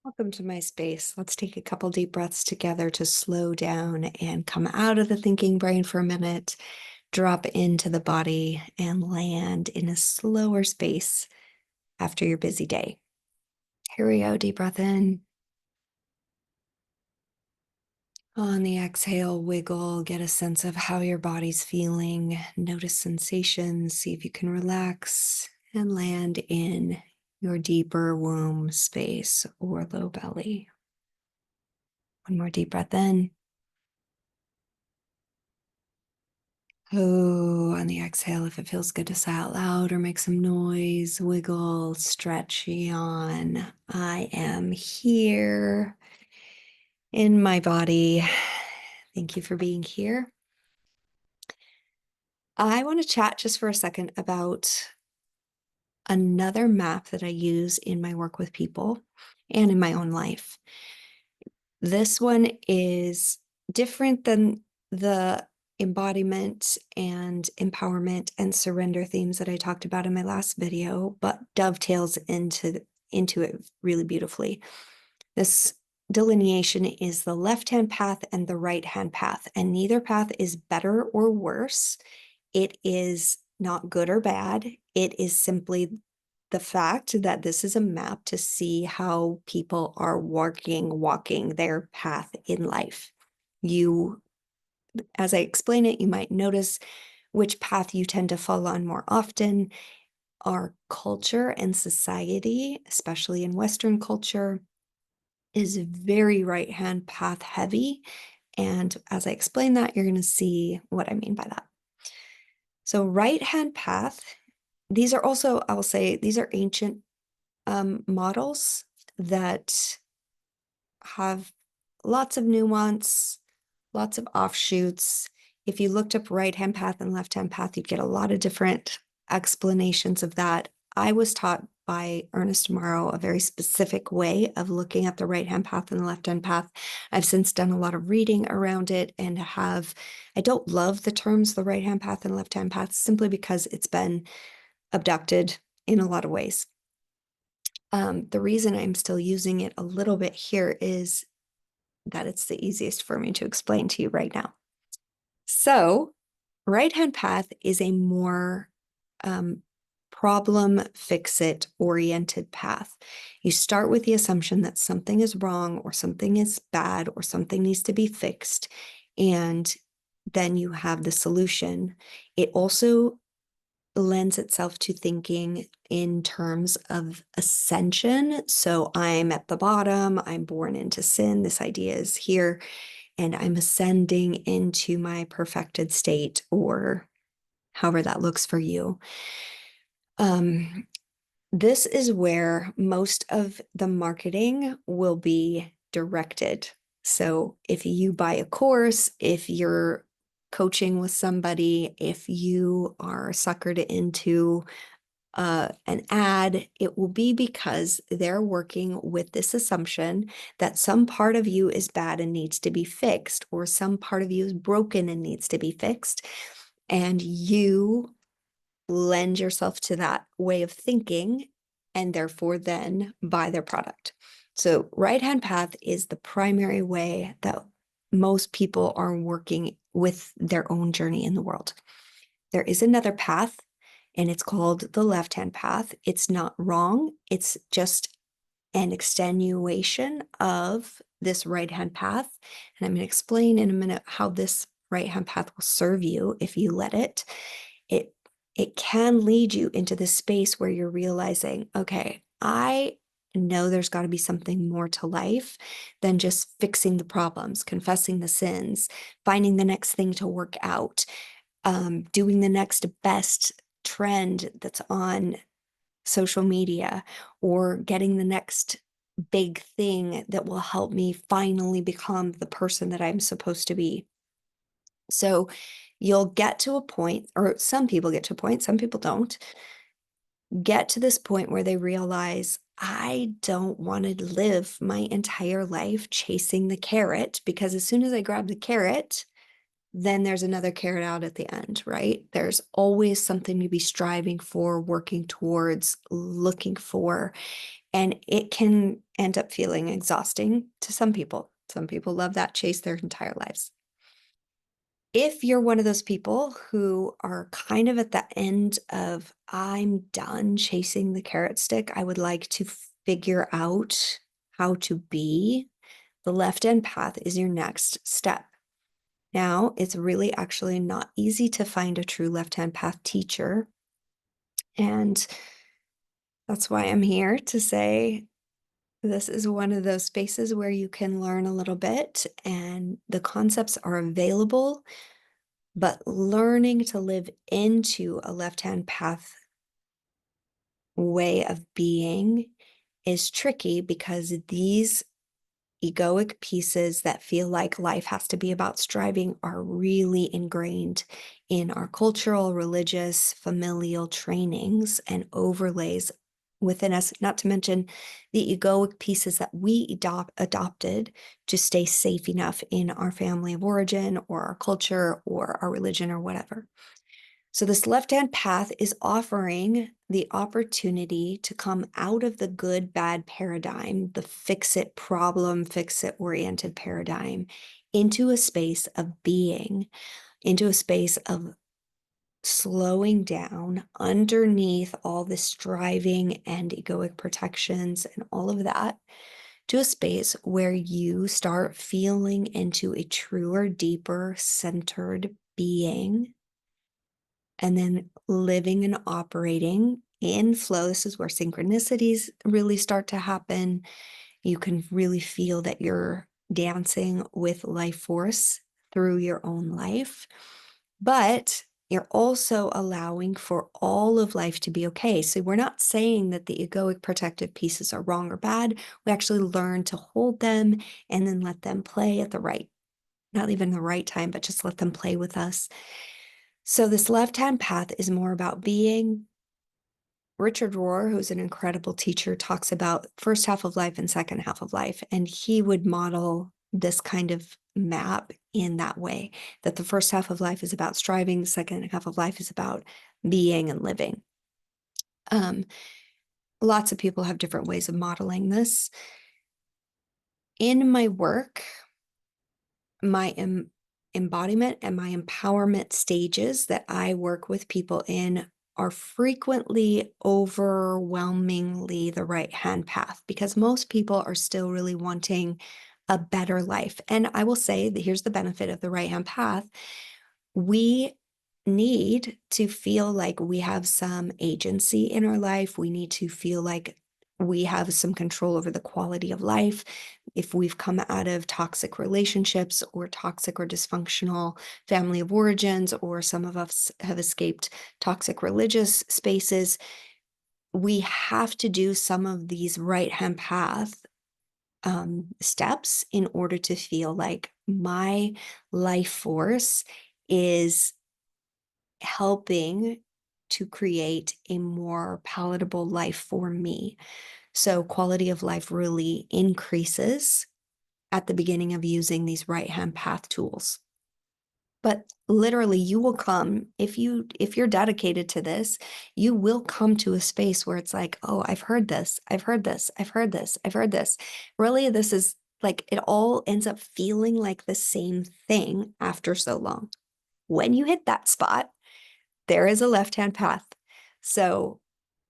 Welcome to my space. Let's take a couple deep breaths together to slow down and come out of the thinking brain for a minute, drop into the body, and land in a slower space after your busy day. Here we go. Deep breath in. On the exhale, wiggle, get a sense of how your body's feeling. Notice sensations, see if you can relax and land in your deeper womb space or low belly. One more deep breath in. Oh, on the exhale, if it feels good to sigh out loud or make some noise, wiggle, stretch, yawn. I am here in my body. Thank you for being here. I want to chat just for a second about another map that I use in my work with people and in my own life. This one is different than the embodiment and empowerment and surrender themes that I talked about in my last video, but dovetails into it really beautifully. This delineation is the left-hand path and the right-hand path, and neither path is better or worse. It is not good or bad. It is simply the fact that this is a map to see how people are walking their path in life. You, as I explain it, you might notice which path you tend to fall on more often. Our culture and society, especially in Western culture, is very right-hand path heavy. And as I explain that, you're going to see what I mean by that. So right-hand path, these are also, I'll say, these are ancient models that have lots of nuance, lots of offshoots. If you looked up right-hand path and left-hand path, you'd get a lot of different explanations of that. I was taught by Ernest Morrow a very specific way of looking at the right-hand path and the left-hand path. I've since done a lot of reading around it and I don't love the terms the right-hand path and left-hand path simply because it's been abducted in a lot of ways. The reason I'm still using it a little bit here is that it's the easiest for me to explain to you right now. So, right-hand path is a more problem fix-it oriented path. You start with the assumption that something is wrong or something is bad or something needs to be fixed, and then you have the solution. It also lends itself to thinking in terms of ascension. So I'm at the bottom, I'm born into sin. This idea is here, and I'm ascending into my perfected state, or however that looks for you. This is where most of the marketing will be directed. So if you buy a course, if you're coaching with somebody, if you are suckered into an ad, it will be because they're working with this assumption that some part of you is bad and needs to be fixed, or some part of you is broken and needs to be fixed. And you lend yourself to that way of thinking and therefore then buy their product. So right-hand path is the primary way that most people are working with their own journey in the world. There is another path, and it's called the left-hand path. It's not wrong. It's just an extenuation of this right-hand path. And I'm going to explain in a minute how this right-hand path will serve you if you let it. It can lead you into this space where you're realizing, okay, I know there's got to be something more to life than just fixing the problems, confessing the sins, finding the next thing to work out, doing the next best trend that's on social media, or getting the next big thing that will help me finally become the person that I'm supposed to be. So you'll get to a point, or some people get to a point, some people don't, get to this point where they realize, I don't want to live my entire life chasing the carrot, because as soon as I grab the carrot, then there's another carrot out at the end, right? There's always something to be striving for, working towards, looking for. And it can end up feeling exhausting to some people. Some people love that chase their entire lives. If you're one of those people who are kind of at the end of, I'm done chasing the carrot stick, I would like to figure out how to be, the left hand path is your next step. Now, it's really actually not easy to find a true left hand path teacher. And that's why I'm here to say this is one of those spaces where you can learn a little bit and the concepts are available, but learning to live into a left-hand path way of being is tricky because these egoic pieces that feel like life has to be about striving are really ingrained in our cultural, religious, familial trainings and overlays within us, not to mention the egoic pieces that we adopted to stay safe enough in our family of origin or our culture or our religion or whatever. So, this left hand path is offering the opportunity to come out of the good bad paradigm, the fix it problem, fix it oriented paradigm, into a space of being, into a space of slowing down underneath all the striving and egoic protections and all of that, to a space where you start feeling into a truer, deeper, centered being and then living and operating in flow. This is where synchronicities really start to happen. You can really feel that you're dancing with life force through your own life, but you're also allowing for all of life to be okay. So we're not saying that the egoic protective pieces are wrong or bad. We actually learn to hold them and then let them play at the right, not even the right time, but just let them play with us. So this left-hand path is more about being. Richard Rohr, who's an incredible teacher, talks about first half of life and second half of life, and he would model this kind of map in that way, that the first half of life is about striving, the second half of life is about being and living. Um, Lots of people have different ways of modeling this. In my work, my embodiment and my empowerment stages that I work with people in are frequently overwhelmingly the right hand path because most people are still really wanting a better life. And I will say that here's the benefit of the right hand path. We need to feel like we have some agency in our life. We need to feel like we have some control over the quality of life. If we've come out of toxic relationships or toxic or dysfunctional family of origins, or some of us have escaped toxic religious spaces, we have to do some of these right hand path steps in order to feel like my life force is helping to create a more palatable life for me. So quality of life really increases at the beginning of using these right-hand path tools. But literally you will come, if you're dedicated to this, you will come to a space where it's like, oh, I've heard this, I've heard this, I've heard this, I've heard this. Really, this is like, it all ends up feeling like the same thing after so long. When you hit that spot, there is a left-hand path. So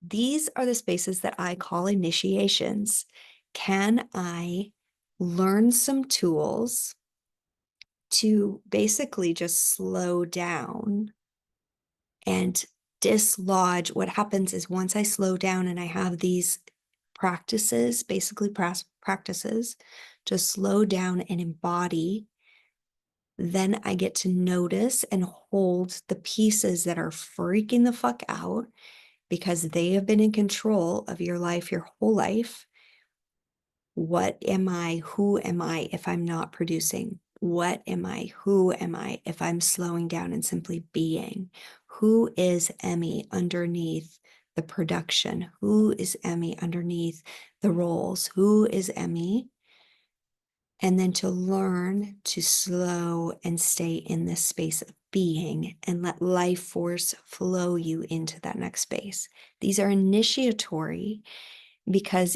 these are the spaces that I call initiations. Can I learn some tools to basically just slow down and dislodge? What happens is once I slow down and I have these practices, basically practices to slow down and embody, then I get to notice and hold the pieces that are freaking the fuck out because they have been in control of your life your whole life. What am I? Who am I if I'm not producing? What am I? Who am I if I'm slowing down and simply being? Who is Emmy underneath the production? Who is Emmy underneath the roles? Who is Emmy? And then to learn to slow and stay in this space of being and let life force flow you into that next space. These are initiatory because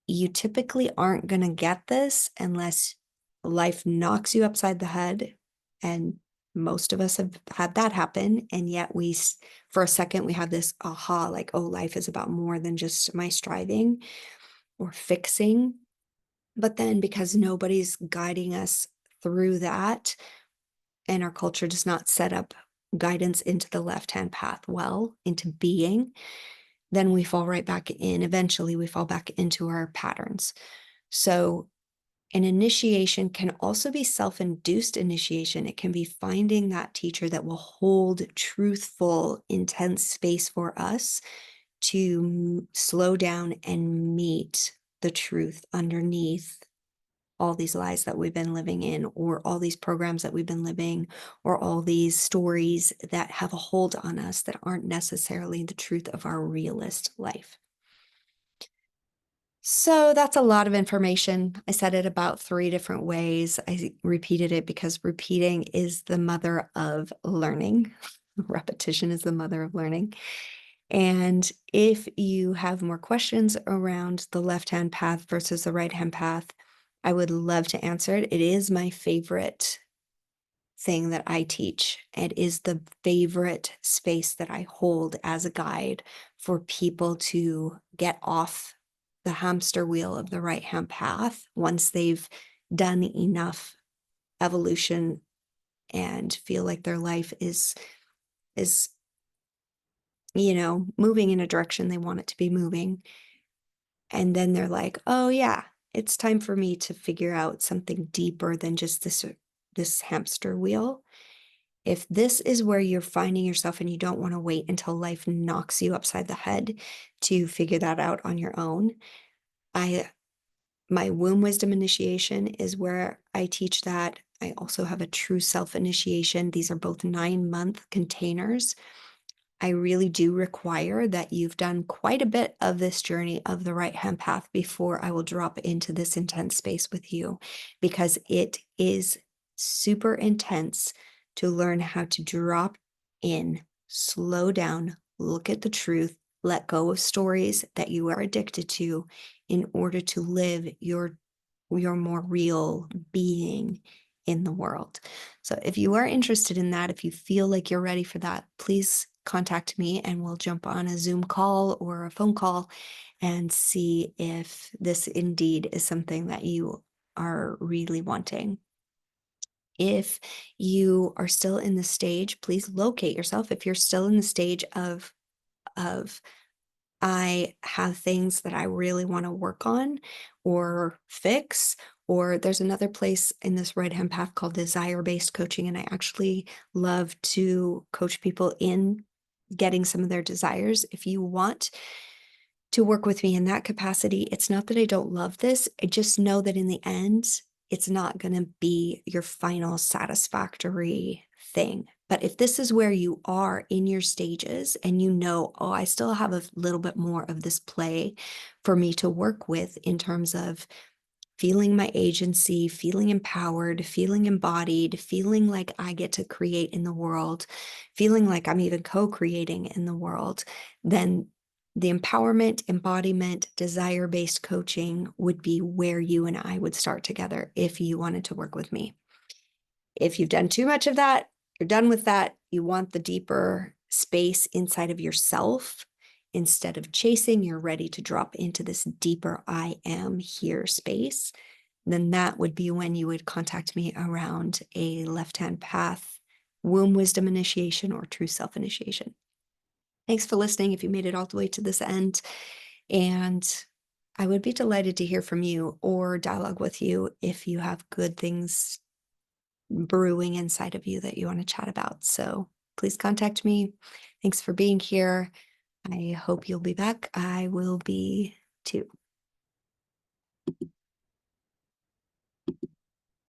you typically aren't going to get this unless life knocks you upside the head. And most of us have had that happen. And yet for a second, we have this aha, like, oh, life is about more than just my striving or fixing. But then because nobody's guiding us through that, and our culture does not set up guidance into the left-hand path well, into being, then we fall right back in. Eventually, we fall back into our patterns. So an initiation can also be self-induced initiation. It can be finding that teacher that will hold truthful, intense space for us to slow down and meet the truth underneath all these lies that we've been living in, or all these programs that we've been living, or all these stories that have a hold on us that aren't necessarily the truth of our realist life. So that's a lot of information. I said it about 3 different ways. I repeated it because repeating is the mother of learning. Repetition is the mother of learning. And if you have more questions around the left-hand path versus the right-hand path, I would love to answer it. It is my favorite thing that I teach. It is the favorite space that I hold as a guide for people to get off the hamster wheel of the right-hand path once they've done enough evolution and feel like their life is moving in a direction they want it to be moving. And then they're like, "Oh yeah, it's time for me to figure out something deeper than just this hamster wheel." If this is where you're finding yourself and you don't want to wait until life knocks you upside the head to figure that out on your own, I my womb wisdom initiation is where I teach that. I also have a true self initiation. These are both 9-month containers. I really do require that you've done quite a bit of this journey of the right hand path before I will drop into this intense space with you, because it is super intense to learn how to drop in, slow down, look at the truth, let go of stories that you are addicted to in order to live your more real being in the world. So if you are interested in that, if you feel like you're ready for that, please contact me and we'll jump on a Zoom call or a phone call and see if this indeed is something that you are really wanting. If you are still in the stage, please locate yourself. If you're still in the stage of I have things that I really want to work on or fix. Or there's another place in this right hand path called desire-based coaching. And I actually love to coach people in getting some of their desires. If you want to work with me in that capacity, it's not that I don't love this. I just know that in the end, it's not going to be your final satisfactory thing. But if this is where you are in your stages and you know, oh, I still have a little bit more of this play for me to work with in terms of feeling my agency, feeling empowered, feeling embodied, feeling like I get to create in the world, feeling like I'm even co-creating in the world, then the empowerment, embodiment, desire-based coaching would be where you and I would start together if you wanted to work with me. If you've done too much of that, you're done with that, you want the deeper space inside of yourself, instead of chasing, you're ready to drop into this deeper I am here space, then that would be when you would contact me around a left-hand path, womb wisdom initiation, or true self initiation. Thanks for listening if you made it all the way to this end. And I would be delighted to hear from you or dialogue with you if you have good things brewing inside of you that you want to chat about. So please contact me. Thanks for being here. I hope you'll be back. I will be too.